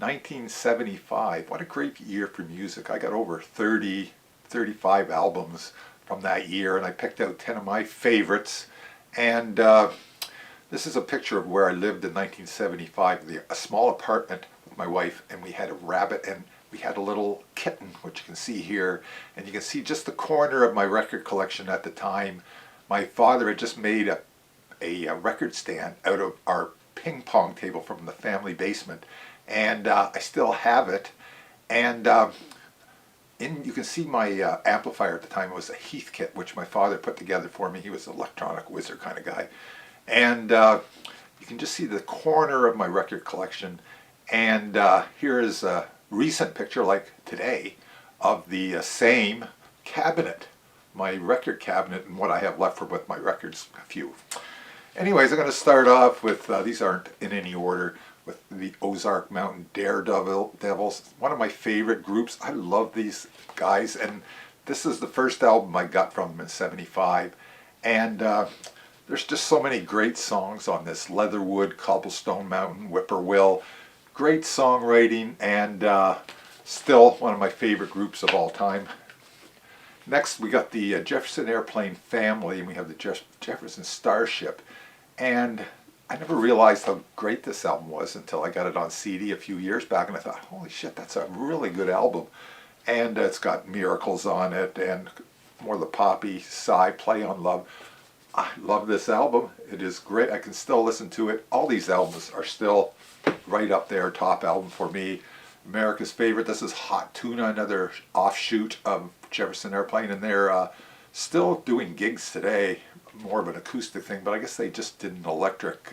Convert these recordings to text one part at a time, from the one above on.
1975. What a great year for music. I got over 35 albums from that year, and I picked out 10 of my favorites. And this is a picture of where I lived in 1975, a small apartment with my wife, and we had a rabbit and we had a little kitten, which you can see here. And you can see just the corner of my record collection at the time. My father had just made a record stand out of our ping pong table from the family basement, and I still have it. And you can see my amplifier at the time. It was a Heath kit, which my father put together for me. He was an electronic wizard kind of guy. And you can just see the corner of my record collection. And here is a recent picture, like today, of the same cabinet, my record cabinet, and what I have left with my records, a few. Anyways, I'm going to start off with, these aren't in any order, with the Ozark Mountain Daredevils, one of my favorite groups. I love these guys, and this is the first album I got from them in '75. And there's just so many great songs on this. Leatherwood, Cobblestone Mountain, Whippoorwill. Great songwriting, and still one of my favorite groups of all time. Next, we got the Jefferson Airplane family, and we have the Jefferson Starship. And I never realized how great this album was until I got it on CD a few years back, and I thought, holy shit, that's a really good album. And it's got Miracles on it, and more the poppy side, Play on Love. I love this album. It is great. I can still listen to it. All these albums are still right up there, top album for me. America's favorite. This is Hot Tuna, another offshoot of Jefferson Airplane, and they're still doing gigs today, more of an acoustic thing, but I guess they just did an electric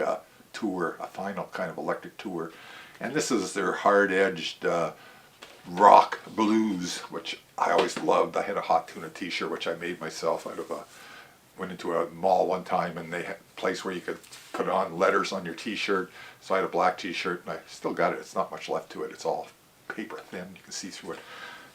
tour, a final kind of electric tour. And this is their hard-edged rock blues, which I always loved. I had a Hot Tuna t-shirt, which I made myself out of went into a mall one time, and they had a place where you could put on letters on your t-shirt. So I had a black t-shirt, and I still got it. It's not much left to it. It's all paper thin. You can see through it.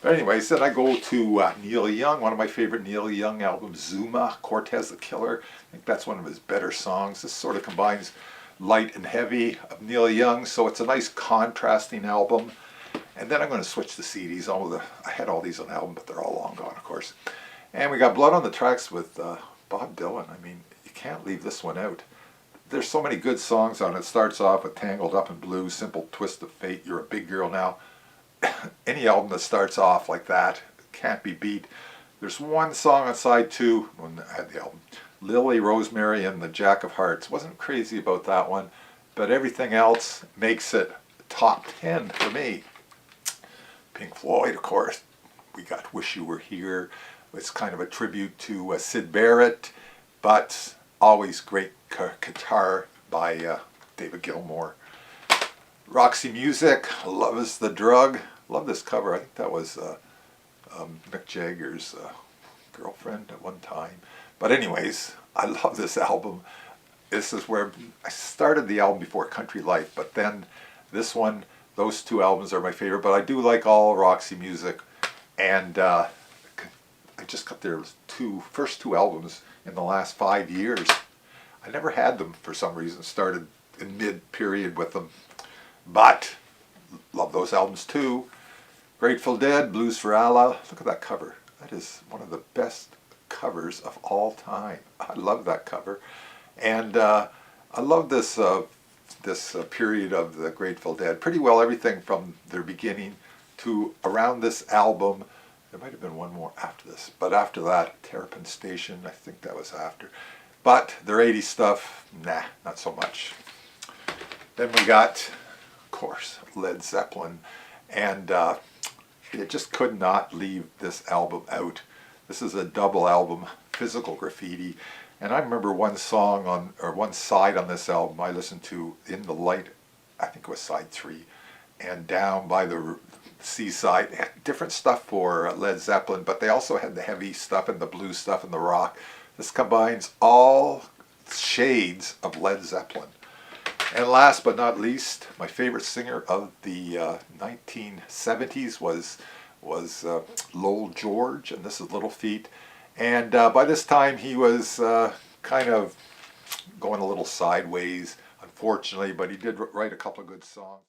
But anyways, then I go to Neil Young, one of my favorite Neil Young albums, Zuma, Cortez the Killer. I think that's one of his better songs. This sort of combines light and heavy of Neil Young, so it's a nice contrasting album. And then I'm going to switch the CDs. I had all these on album, but they're all long gone, of course. And we got Blood on the Tracks with Bob Dylan. I mean, you can't leave this one out. There's so many good songs on it. It starts off with Tangled Up in Blue, Simple Twist of Fate, You're a Big Girl Now. Any album that starts off like that can't be beat. There's one song on side 2 when I had the album, Lily, Rosemary, and the Jack of Hearts. Wasn't crazy about that one, but everything else makes it top 10 for me. Pink Floyd, of course. We got Wish You Were Here. It's kind of a tribute to Syd Barrett, but always great guitar by David Gilmour. Roxy Music, Love is the Drug. Love this cover. I think that was Mick Jagger's girlfriend at one time. But anyways, I love this album. This is where I started the album before Country Life, but then this one, those two albums are my favorite. But I do like all Roxy Music, and I just got their first two albums in the last 5 years. I never had them for some reason. Started in mid-period with them, but love those albums too. Grateful Dead, Blues for Allah. Look at that cover. That is one of the best covers of all time. I love that cover, and I love this period of the Grateful Dead. Pretty well everything from their beginning to around this album. There might have been one more after this, but after that, Terrapin Station, I think that was after. But their 80s stuff, nah, not so much. Then we got, of course, Led Zeppelin, and you just could not leave this album out. This is a double album, Physical Graffiti, and I remember one song on, or one side on this album I listened to, In the Light, I think it was side 3, and Down by the Seaside. They had different stuff for Led Zeppelin, but they also had the heavy stuff and the blues stuff and the rock. This combines all shades of Led Zeppelin. And last but not least, my favorite singer of the 1970s was Lowell George, and this is Little Feat. And by this time he was kind of going a little sideways, unfortunately, but he did write a couple of good songs.